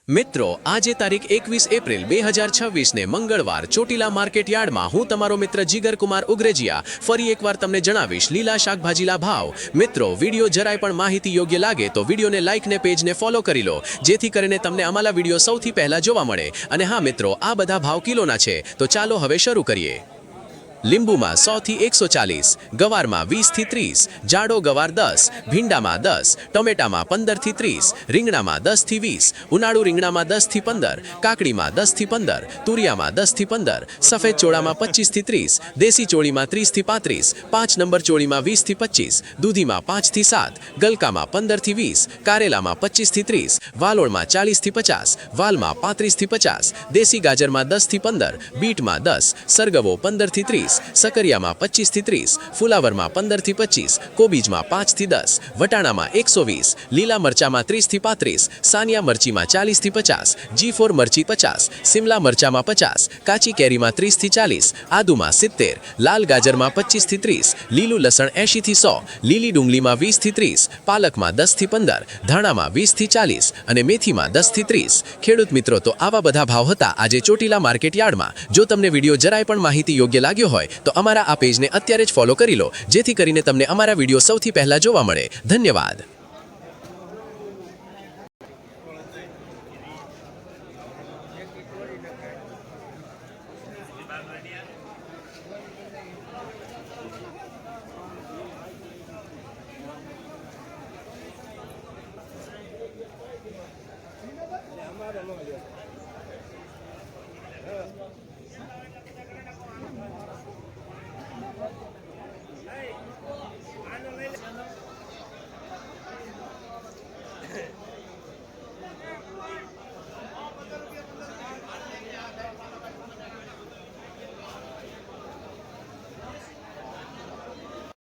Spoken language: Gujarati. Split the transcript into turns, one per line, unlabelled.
મિત્રો આજે તારીખ 21 એપ્રિલ 2026 ને મંગળવાર ચોટીલા માર્કેટ યાર્ડમાં હું તમારો મિત્ર જીગરકુમાર ઉગરેજીયા ફરી એકવાર તમને જણાવીશ લીલા શાકભાજીના ભાવ। મિત્રો વિડીયો જરાય પણ માહિતી યોગ્ય લાગે તો વિડીયોને લાઇક ને પેજને ફોલો કરી લો, જેથી કરીને તમને અમારા વિડીયો સૌથી પહેલા જોવા મળે। અને હા મિત્રો, આ બધા ભાવ કિલોના છે, તો ચાલો હવે શરૂ કરીએ। લીંબુમાં 100 થી 140, ગવારમાં 20 થી 30, જાડો ગવાર 10, ભીંડામાં 10, ટોમેટામાં 15 થી 30, રીંગણામાં 10 થી 20, ઉનાળુ રીંગણામાં 10 થી 15, કાકડીમાં 10 થી 15, તુરિયામાં 10 થી 15, સફેદ ચોળામાં 25 થી 30, દેશી ચોળીમાં 30 થી 35, 5 નંબર ચોળીમાં 20 થી 25, દૂધીમાં 5 થી 7, ગલકામાં 15 થી 20, કારેલામાં 25 થી 30, વાલોળમાં 40 થી 50, વાલમાં 35 થી 50, દેશી ગાજરમાં 10 થી 15, બીટમાં 10, સરગવો 15 થી 30, सकरियाમાં 25 થી 30, ફુલાવરમાં 15 થી 25, કોબીજમાં 5 થી 10, વટાણામાં 120, લીલા મરચામાં 30 થી 35, સાનિયા મરચીમાં 40 થી 50, G4 મરચી 50, સિમલા મરચામાં 50, કાચી કેરીમાં 30 થી 40, આદુમાં 70, લાલ ગાજરમાં 25 થી 30, લીલું લસણ 80 થી 100, લીલી ડુંગળીમાં 20 થી 30, પાલકમાં 10 થી 15, ધાણામાં 20 થી 40 અને મેથીમાં 10 થી 30। ખેડૂત મિત્રો, તો આવા બધા ભાવ હતા આજે ચોટીલા માર્કેટ યાર્ડમાં। જો તમને વિડીયો જરાય પણ માહિતી યોગ્ય લાગ્યો હોય તો અમારા આ પેજને અત્યારે જ ફોલો કરી લો, જેથી કરીને તમને અમારા વિડીયો સૌથી પહેલા જોવા મળે। ધન્યવાદ।
Hey!